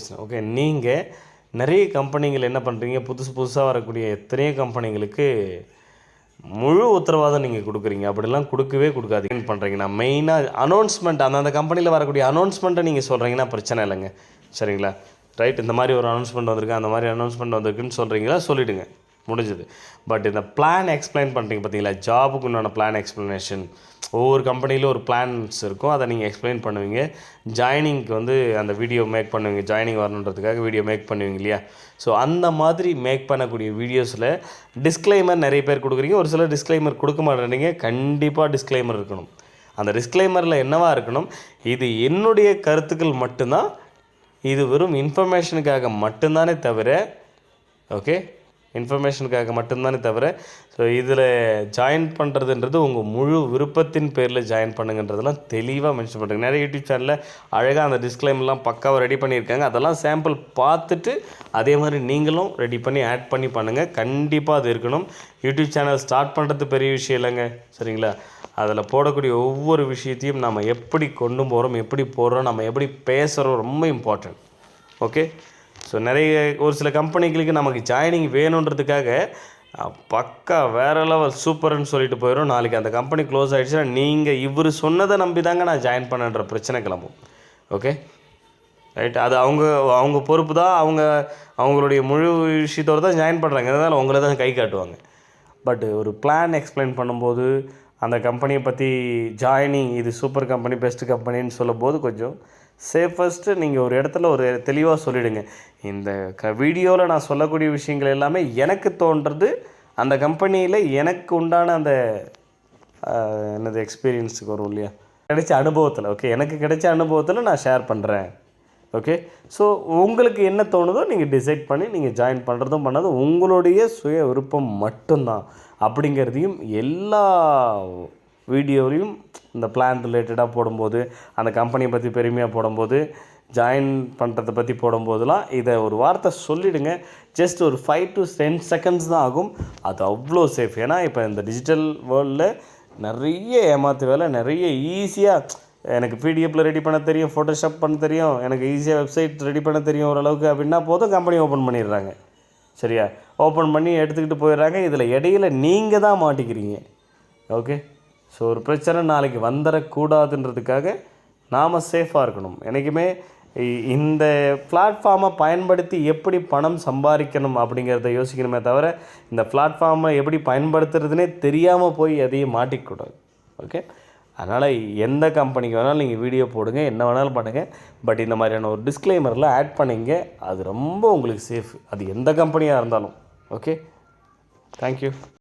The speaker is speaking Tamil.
பிரச்சனை. ஓகே, நீங்கள் நிறைய கம்பெனிகள் என்ன பண்ணுறீங்க, புதுசாக வரக்கூடிய எத்தனையோ கம்பெனிகளுக்கு முழு உத்தரவாதம் நீங்கள் கொடுக்குறீங்க. அப்படிலாம் கொடுக்கவே கொடுக்காதீங்க பண்ணுறீங்க. நான் மெயினாக அனௌன்ஸ்மெண்ட் அந்தந்த கம்பெனியில் வரக்கூடிய அனௌன்ஸ்மெண்ட்டை நீங்கள் சொல்கிறீங்கன்னா பிரச்சனை இல்லைங்க. சரிங்களா? ரைட், இந்த மாதிரி ஒரு அனௌன்ஸ்மெண்ட் வந்திருக்கு, அந்த மாதிரி அனௌன்ஸ்மெண்ட் வந்திருக்குன்னு சொல்கிறீங்களா, சொல்லிவிடுங்க, முடிஞ்சது. பட் இந்த பிளான் எக்ஸ்பிளைன் பண்ணுறீங்க பார்த்தீங்களா, ஜாபுக்கு உண்டான பிளான் எக்ஸ்ப்ளனேஷன், ஒவ்வொரு கம்பெனியில் ஒரு பிளான்ஸ் இருக்கும், அதை நீங்கள் எக்ஸ்பிளைன் பண்ணுவீங்க. ஜாயினிங்க்கு வந்து அந்த வீடியோ மேக் பண்ணுவீங்க, ஜாயினிங் வரணுன்றதுக்காக வீடியோ மேக் பண்ணுவீங்க இல்லையா? ஸோ அந்த மாதிரி மேக் பண்ணக்கூடிய வீடியோஸில் டிஸ்க்ளைமர் நிறைய பேர் கொடுக்குறீங்க, ஒரு சிலர் டிஸ்க்ளைமர் கொடுக்க மாட்டேறீங்க. கண்டிப்பாக டிஸ்க்ளைமர் இருக்கணும். அந்த டிஸ்க்ளைமரில் என்னவா இருக்கணும், இது என்னுடைய கருத்துக்கள் மட்டும்தான், இது வெறும் இன்ஃபர்மேஷனுக்காக மட்டும்தானே தவிர, ஓகே, இன்ஃபர்மேஷனுக்காக மட்டும்தானே தவிர, ஸோ இதில் ஜாயின் பண்ணுறதுன்றது உங்கள் முழு விருப்பத்தின் பேரில் ஜாயின் பண்ணுங்கன்றதெல்லாம் தெளிவாக மென்ஷன் பண்ணுறேங்க. நிறைய யூடியூப் சேனலில் அழகாக அந்த டிஸ்க்ளைம்லாம் பக்காவாக ரெடி பண்ணியிருக்காங்க. அதெல்லாம் சாம்பிள் பார்த்துட்டு அதே மாதிரி நீங்களும் ரெடி பண்ணி ஆட் பண்ணி பண்ணுங்கள். கண்டிப்பாக அது இருக்கணும். யூடியூப் சேனல் ஸ்டார்ட் பண்ணுறது பெரிய விஷயம் இல்லைங்க, சரிங்களா? அதில் போடக்கூடிய ஒவ்வொரு விஷயத்தையும் நம்ம எப்படி கொண்டு போகிறோம், எப்படி போடுறோம், நம்ம எப்படி பேசுகிறோம், ரொம்ப இம்பார்ட்டன்ட். ஓகே, ஸோ நிறைய ஒரு சில கம்பெனிகளுக்கு நமக்கு ஜாயினிங் வேணுன்றதுக்காக பக்கா வேறு லெவல் சூப்பர்னு சொல்லிட்டு போயிடும். நாளைக்கு அந்த கம்பெனி க்ளோஸ் ஆகிடுச்சுன்னா நீங்கள் இவர் சொன்னதை நம்பி தாங்க நான் ஜாயின் பண்ணுன்ற பிரச்சனை கிளம்பும். ஓகே, ரைட், அது அவங்க பொறுப்பு தான். அவங்களுடைய முழு விஷயத்தோடு தான் ஜாயின் பண்ணுறாங்க, அதனால் உங்களை தான் கை காட்டுவாங்க. பட் ஒரு பிளான் எக்ஸ்பிளைன் பண்ணும்போது அந்த கம்பெனியை பற்றி ஜாயினிங் இது சூப்பர் கம்பெனி, பெஸ்ட்டு கம்பெனின்னு சொல்லும்போது கொஞ்சம் சேஃபஸ்ட்டு நீங்கள் ஒரு இடத்துல ஒரு தெளிவாக சொல்லிவிடுங்க. இந்த வீடியோவில் நான் சொல்லக்கூடிய விஷயங்கள் எல்லாமே எனக்கு தோன்றது, அந்த கம்பெனியில் எனக்கு உண்டான அந்த என்னது எக்ஸ்பீரியன்ஸுக்கு வரும் இல்லையா, கிடைச்ச அனுபவத்தில். ஓகே, எனக்கு கிடைச்ச அனுபவத்தில் நான் ஷேர் பண்ணுறேன். ஓகே, ஸோ உங்களுக்கு என்ன தோணுதோ நீங்கள் டிசைட் பண்ணி நீங்கள் ஜாயின் பண்ணுறதும் பண்ணதும் உங்களுடைய சுய விருப்பம் மட்டும்தான் அப்படிங்கிறதையும் எல்லா வீடியோவிலையும் இந்த பிளான் ரிலேட்டடாக போடும்போது, அந்த கம்பெனியை பற்றி பெருமையாக போடும்போது, ஜாயின் பண்ணுறதை பற்றி போடும்போதெல்லாம் இதை ஒரு வார்த்தை சொல்லிவிடுங்க. ஜஸ்ட் ஒரு 5 to 10 செகண்ட்ஸ் தான் ஆகும். அது அவ்வளோ சேஃப். ஏன்னா இப்போ இந்த டிஜிட்டல் வேர்ல்டில் நிறைய ஏமாத்து வேலை, நிறைய ஈஸியாக எனக்கு பிடிஎஃப்பில் ரெடி பண்ண தெரியும், ஃபோட்டோஷாப் பண்ண தெரியும், எனக்கு ஈஸியாக வெப்சைட் ரெடி பண்ண தெரியும் ஓரளவுக்கு அப்படின்னா போதும், கம்பெனி ஓப்பன் பண்ணிடுறாங்க. சரியா? ஓப்பன் பண்ணி எடுத்துக்கிட்டு போயிடுறாங்க. இதில் இடையில நீங்கள் தான் மாட்டிக்கிறீங்க. ஓகே, ஸோ ஒரு பிரச்சனை நாளைக்கு வந்துடக்கூடாதுன்றதுக்காக நாம் சேஃபாக இருக்கணும். என்றைக்குமே இந்த பிளாட்ஃபார்மை பயன்படுத்தி எப்படி பணம் சம்பாதிக்கணும் அப்படிங்கிறத யோசிக்கணுமே தவிர, இந்த பிளாட்ஃபார்மை எப்படி பயன்படுத்துறதுனே தெரியாமல் போய் எதையும் மாட்டிக்கூடாது. ஓகே, அதனால் எந்த கம்பெனிக்கு வேணாலும் நீங்கள் வீடியோ போடுங்க, என்ன வேணாலும் பண்ணுங்கள். பட் இந்த மாதிரியான ஒரு டிஸ்க்ளைமரில் ஆட் பண்ணிங்க, அது ரொம்ப உங்களுக்கு சேஃப். அது எந்த கம்பெனியாக இருந்தாலும். Okay, thank you.